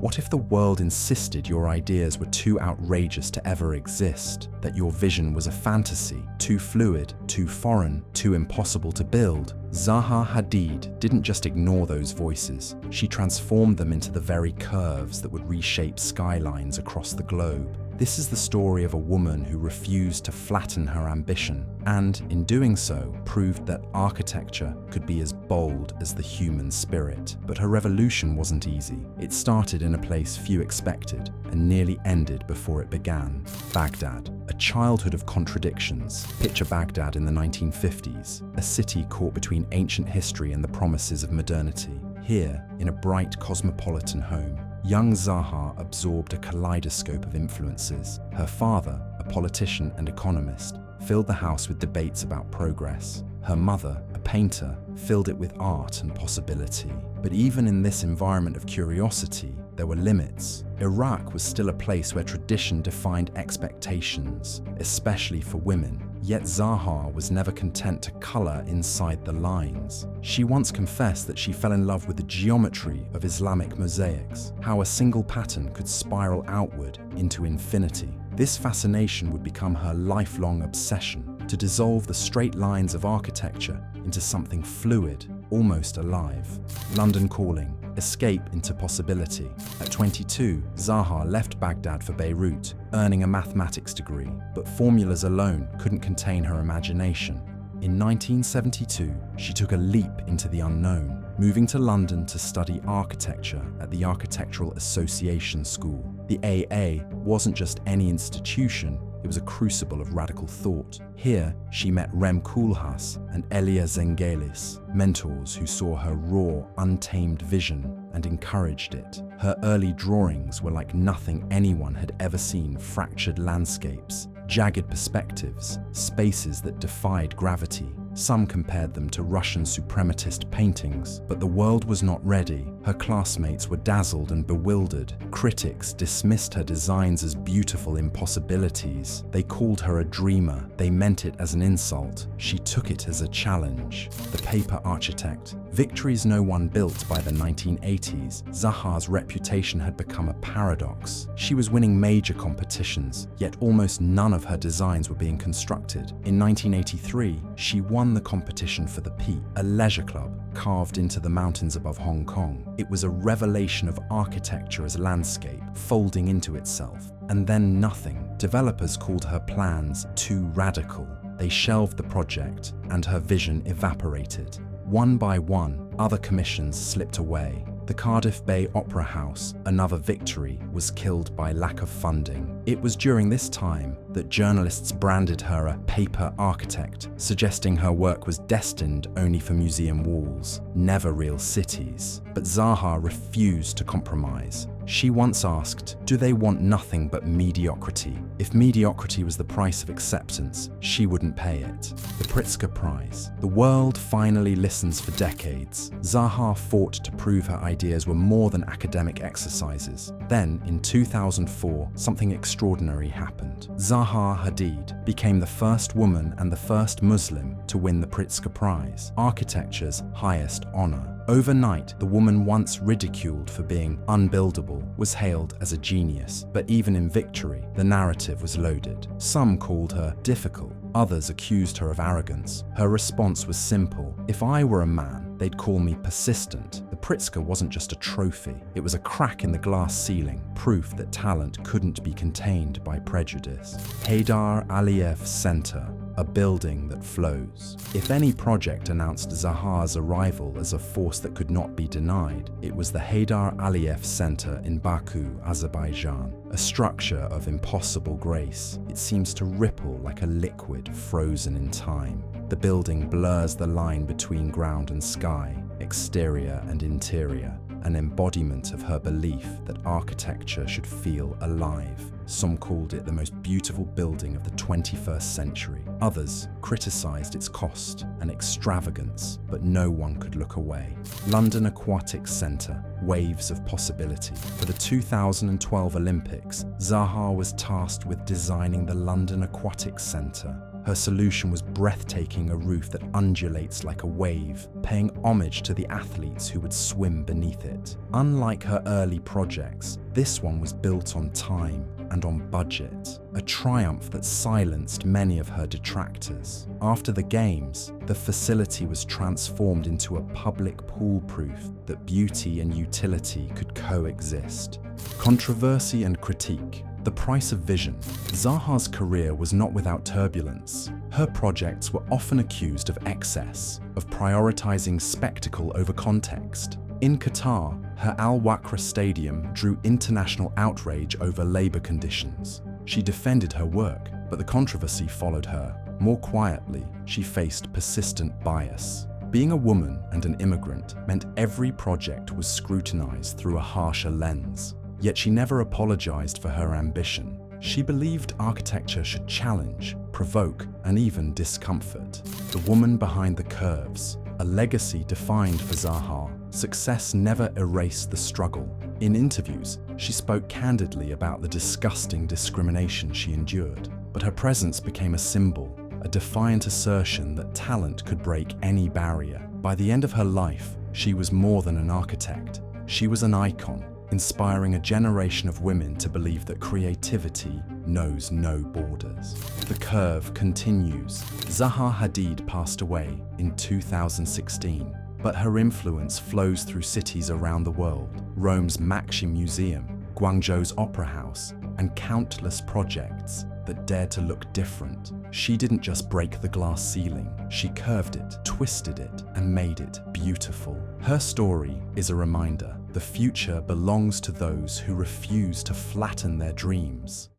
What if the world insisted your ideas were too outrageous to ever exist, that your vision was a fantasy, too fluid, too foreign, too impossible to build? Zaha Hadid didn't just ignore those voices, she transformed them into the very curves that would reshape skylines across the globe. This is the story of a woman who refused to flatten her ambition and, in doing so, proved that architecture could be as bold as the human spirit. But her revolution wasn't easy. It started in a place few expected and nearly ended before it began. Baghdad, a childhood of contradictions. Picture Baghdad in the 1950s, a city caught between ancient history and the promises of modernity. Here, in a bright cosmopolitan home, young Zaha absorbed a kaleidoscope of influences. Her father, a politician and economist, filled the house with debates about progress. Her mother, a painter, filled it with art and possibility. But even in this environment of curiosity, there were limits. Iraq was still a place where tradition defined expectations, especially for women. Yet Zaha was never content to color inside the lines. She once confessed that she fell in love with the geometry of Islamic mosaics, how a single pattern could spiral outward into infinity. This fascination would become her lifelong obsession, to dissolve the straight lines of architecture into something fluid, almost alive. London calling, escape into possibility. At 22, Zaha left Baghdad for Beirut, earning a mathematics degree, but formulas alone couldn't contain her imagination. In 1972, she took a leap into the unknown, moving to London to study architecture at the Architectural Association School. The AA wasn't just any institution, it was a crucible of radical thought. Here, she met Rem Koolhaas and Elia Zengelis, mentors who saw her raw, untamed vision and encouraged it. Her early drawings were like nothing anyone had ever seen: fractured landscapes, jagged perspectives, spaces that defied gravity. Some compared them to Russian suprematist paintings, but the world was not ready. Her classmates were dazzled and bewildered. Critics dismissed her designs as beautiful impossibilities. They called her a dreamer. They meant it as an insult. She took it as a challenge. The paper architect. Victories no one built by the 1980s, Zaha's reputation had become a paradox. She was winning major competitions, yet almost none of her designs were being constructed. In 1983, she won the competition for the Peak, a leisure club carved into the mountains above Hong Kong. It was a revelation of architecture as landscape, folding into itself. And then nothing. Developers called her plans too radical. They shelved the project, and her vision evaporated. One by one, other commissions slipped away. The Cardiff Bay Opera House, another victory, was killed by lack of funding. It was during this time that journalists branded her a paper architect, suggesting her work was destined only for museum walls, never real cities. But Zaha refused to compromise. She once asked, "Do they want nothing but mediocrity?" If mediocrity was the price of acceptance, she wouldn't pay it. The Pritzker Prize. The world finally listens for decades. Zaha fought to prove her ideas were more than academic exercises. Then, in 2004, something extraordinary happened. Zaha Hadid became the first woman and the first Muslim to win the Pritzker Prize, architecture's highest honor. Overnight, the woman once ridiculed for being unbuildable was hailed as a genius. But even in victory, the narrative was loaded. Some called her difficult, others accused her of arrogance. Her response was simple: "If I were a man, they'd call me persistent." The Pritzker wasn't just a trophy, it was a crack in the glass ceiling, proof that talent couldn't be contained by prejudice. Heydar Aliyev Center, a building that flows. If any project announced Zaha's arrival as a force that could not be denied, it was the Heydar Aliyev Center in Baku, Azerbaijan, a structure of impossible grace. It seems to ripple like a liquid frozen in time. The building blurs the line between ground and sky, exterior and interior, an embodiment of her belief that architecture should feel alive. Some called it the most beautiful building of the 21st century. Others criticized its cost and extravagance, but no one could look away. London Aquatic Centre, waves of possibility. For the 2012 Olympics, Zaha was tasked with designing the London Aquatic Centre, Her solution was breathtaking, a roof that undulates like a wave, paying homage to the athletes who would swim beneath it. Unlike her early projects, this one was built on time and on budget, a triumph that silenced many of her detractors. After the Games, the facility was transformed into a public pool, proof that beauty and utility could coexist. Controversy and critique. The price of vision. Zaha's career was not without turbulence. Her projects were often accused of excess, of prioritizing spectacle over context. In Qatar, her Al Wakra Stadium drew international outrage over labor conditions. She defended her work, but the controversy followed her. More quietly, she faced persistent bias. Being a woman and an immigrant meant every project was scrutinized through a harsher lens. Yet she never apologized for her ambition. She believed architecture should challenge, provoke, and even discomfort. The woman behind the curves, a legacy defined for Zaha. Success never erased the struggle. In interviews, she spoke candidly about the disgusting discrimination she endured, but her presence became a symbol, a defiant assertion that talent could break any barrier. By the end of her life, she was more than an architect. She was an icon, inspiring a generation of women to believe that creativity knows no borders. The curve continues. Zaha Hadid passed away in 2016, but her influence flows through cities around the world. Rome's Maxim Museum, Guangzhou's Opera House, and countless projects that dared to look different. She didn't just break the glass ceiling, she curved it, twisted it, and made it beautiful. Her story is a reminder: the future belongs to those who refuse to flatten their dreams.